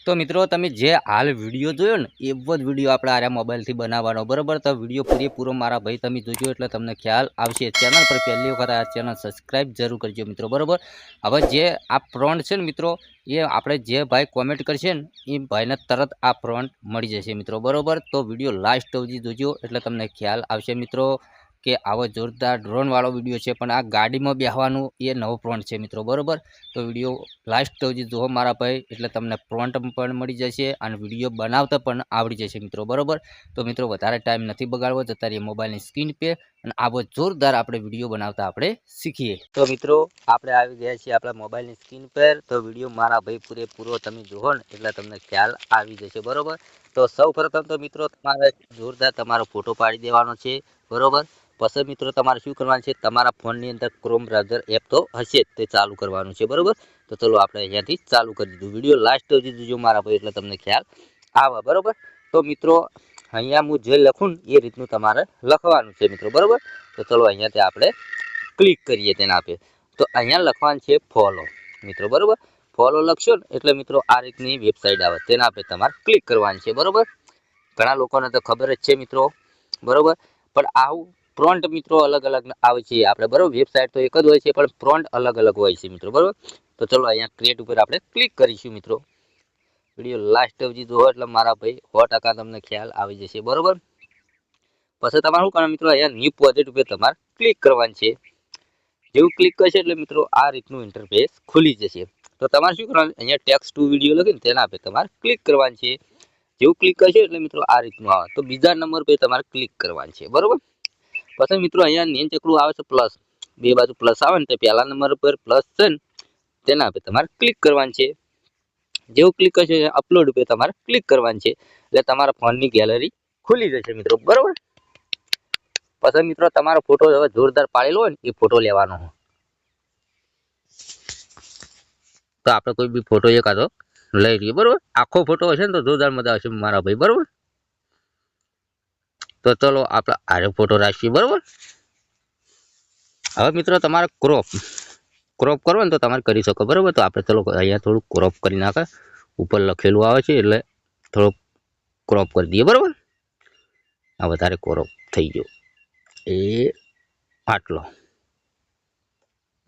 तो मित्रों તમે જે હાલ વિડીયો જોયો ને એવો જ વિડીયો આપણે આ મોબાઈલથી બનાવવાનો બરાબર। તો વિડીયો પૂરેપૂરો મારા ભાઈ તમે જોજો એટલે તમને ખ્યાલ આવશે। ચેનલ પર પહેલી વખત આ ચેનલ સબસ્ક્રાઇબ જરૂર કરજો મિત્રો બરાબર। હવે જે આ પ્રોન્ટ છે ને મિત્રો એ આપણે જે ભાઈ કોમેન્ટ કરશે ને એ ભાઈને તરત આ પ્રોન્ટ મળી જશે મિત્રો બરાબર। તો વિડીયો લાસ્ટ સુધી જોજો એટલે તમને ખ્યાલ આવશે મિત્રો કે આવો જોરદાર ડ્રોન વાળો વિડીયો છે પણ આ ગાડીમાં બેસવાનું એ નવો પ્રોન્ટ છે મિત્રો બરાબર। તો વિડીયો લાસ્ટ સુધી જુઓ મારા ભાઈ એટલે તમને પ્રોન્ટ પણ મળી જશે અને વિડીયો બનાવતા પણ આવડી જશે મિત્રો બરાબર। તો મિત્રો વધારે ટાઈમ નથી બગાડવો, જતા રહીએ મોબાઈલની સ્ક્રીન पे અને આવો જોરદાર આપણે વિડીયો બનાવતા આપણે શીખીએ। તો મિત્રો આપણે આવી ગયા છીએ આપણા મોબાઈલની સ્ક્રીન પર। તો વિડીયો મારા ભાઈ પૂરેપૂરો તમે જુઓ ને એટલે તમને ખ્યાલ આવી જશે બરાબર। તો સૌપ્રથમ તો મિત્રો તમારે જોરદાર તમારો ફોટો પાડી દેવાનો છે બરાબર। પછી મિત્રો તમારે શું કરવાનું છે, તમારા ફોનની અંદર ક્રોમ બ્રાઉઝર એપ તો હશે જ તે ચાલુ કરવાનું છે બરાબર। તો ચલો આપણે અહીંયાથી ચાલુ કરી દીધું। વિડીયો લાસ્ટ સુધી જોજો મારા ભાઈ એટલે તમને ખ્યાલ આવે બરાબર। તો મિત્રો અહીંયા હું જે લખું ને એ રીતનું તમારે લખવાનું છે મિત્રો બરાબર। તો ચલો અહીંયાથી આપણે ક્લિક કરીએ તેના આપે। તો અહીંયા લખવાનું છે ફોલો મિત્રો બરાબર। ફોલો લખશો ને એટલે મિત્રો આ રીતની વેબસાઇટ આવે તેના આપે તમારે ક્લિક કરવાની છે બરાબર। ઘણા લોકોને તો ખબર જ છે મિત્રો બરાબર, પણ આવું પ્રોન્ટ મિત્રો અલગ અલગ આવે છે આપણે બરાબર। વેબસાઇટ તો એક જ હોય છે પણ પ્રોન્ટ અલગ અલગ હોય છે મિત્રો બરાબર। તો ચલો અહીંયા ક્રિએટ ઉપર આપણે ક્લિક કરીશું મિત્રો। વિડીયો લાસ્ટ સુધી જુઓ એટલે મારા ભાઈ 100% તમને ખ્યાલ આવી જશે બરાબર। પછી તમારે શું કરવાનું મિત્રો, અહીંયા ન્યૂ પ્રોજેક્ટ ઉપર તમારે ક્લિક કરવાનું છે। જેવું ક્લિક કરશે એટલે મિત્રો આ રીતનું ઇન્ટરફેસ ખુલી જશે। તો તમારે શું કરવાનું, અહીંયા ટેક્સ્ટ ટુ વિડીયો લખીને તેના પર તમારે ક્લિક કરવાનું છે। જેવું ક્લિક કરશે એટલે મિત્રો આ રીતનું આવે। તો બીજા નંબર પર તમારે ક્લિક કરવાનું છે બરાબર। પછી મિત્રો અહીંયા નીચે ચકડું આવે છે પ્લસ, બે બાજુ પ્લસ આવે ને તે પહેલા નંબર પર પ્લસ છે ને તેના પર તમારે ક્લિક કરવાનું છે। જેવું ક્લિક કરશે અપલોડ ઉપર તમારે ક્લિક કરવાનું છે એટલે તમારા ફોનની ગેલેરી ખુલી જશે મિત્રો બરાબર। પછી મિત્રો તમારો ફોટો હવે જોરદાર પાડેલો હોય ને એ ફોટો લેવાનો। તો આપણે કોઈ બી ફોટો એકાદો લઈ લઈએ બરાબર। આખો ફોટો હશે ને તો જોરદાર મજા આવશે મારા ભાઈ બરાબર। તો ચલો આપણે આરે ફોટો રાખીએ બરાબર। હવે મિત્રો તમારે ક્રોપ કરવો ને તો તમારે કરી શકો બરાબર। તો આપણે ચલો અહીંયા થોડું ક્રોપ કરી નાખે, ઉપર લખેલું આવે છે એટલે થોડો ક્રોપ કરી દઈએ બરાબર। આ વધારે ક્રોપ થઈ ગયો એ આટલો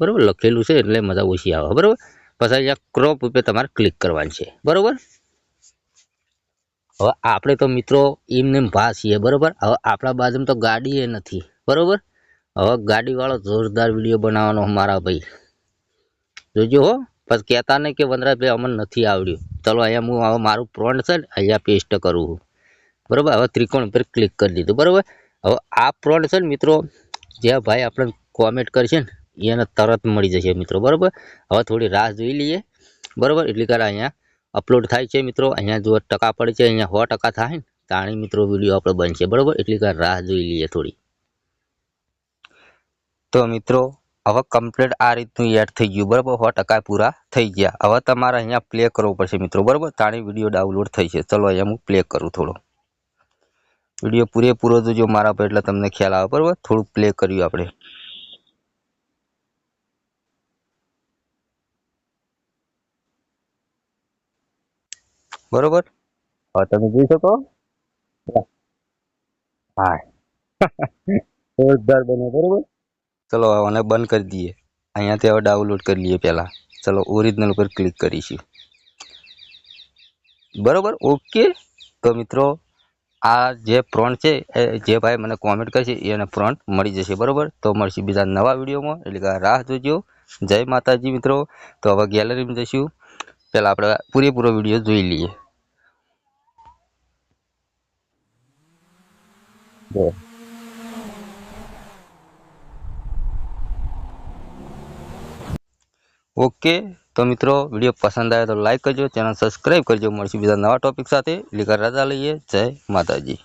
બરાબર, લખેલું છે એટલે મજા ઓછી આવે બરાબર। પછી અહીંયા ક્રોપ ઉપર તમારે ક્લિક કરવાનું છે બરાબર। હવે આપણે તો મિત્રો એમને ભા છીએ બરાબર। હવે આપણા બાજુમાં તો ગાડી એ નથી બરાબર। હવે ગાડી વાળો જોરદાર વિડીયો બનાવવાનો મારા ભાઈ જોજો હો। પછી કહેતા નહીં કે વનરાજભાઈ અમને નથી આવડ્યું। ચલો અહીંયા હું હવે મારું પ્રોન્ટ છે ને અહીંયા પેસ્ટ કરું બરાબર। હવે ત્રિકોણ ઉપર ક્લિક કરી દીધું બરાબર। હવે આ પ્રોન્ટ છે ને મિત્રો જે ભાઈ આપણે કોમેન્ટ કરશે ને એને તરત મળી જશે મિત્રો બરાબર। હવે થોડી રાહ જોઈ લઈએ બરાબર। એટલી કર અહીંયા અપલોડ થાય છે મિત્રો। અહીંયા જો ટકા પડે છે, અહીંયા 100% થાય ને તાણી મિત્રો વિડીયો આપણે બનશે બરાબર। એટલી કર રાહ જોઈ લઈએ થોડી। તો મિત્રો હવે કમ્પ્લીટ આ રીતનું એડ થઈ ગયું બરાબર। 100% પૂરા થઈ ગયા। હવે તમારે અહીંયા પ્લે કરવું પડશે મિત્રો બરાબર, તાણી વિડીયો ડાઉનલોડ થઈ છે। ચલો અહીંયા હું પ્લે કરું થોડો। વિડીયો પૂરેપૂરો જોજો મારા પર એટલે તમને ખ્યાલ આવે બરાબર। થોડું પ્લે કર્યું આપણે બરોબર। હવે તમે જોઈ શકો હા જોરદાર બને બરોબર। ચલો આને બંધ કરી દઈએ। અહીંયાથી હવે ડાઉનલોડ કરી લઈએ પહેલા। ચલો ઓરિજિનલ પર ક્લિક કરીશું બરોબર ઓકે। તો મિત્રો આ જે પ્રોન્ટ છે જે ભાઈ મને કોમેન્ટ કરશે એને પ્રોન્ટ મળી જશે બરોબર। તો મળશે બીજા નવા વિડીયોમાં, એટલે કે રાહ જોજો। જય માતાજી મિત્રો। તો હવે ગેલેરીમાં જઈશું, પહેલાં આપણે પૂરેપૂરો વિડીયો જોઈ લઈએ। ઓકે તો મિત્રો વિડીયો પસંદ આવે તો લાઈક કરજો, ચેનલ સબસ્ક્રાઈબ કરજો। મળશું બીજા નવા ટોપિક સાથે। એટલે રજા લઈએ। જય માતાજી।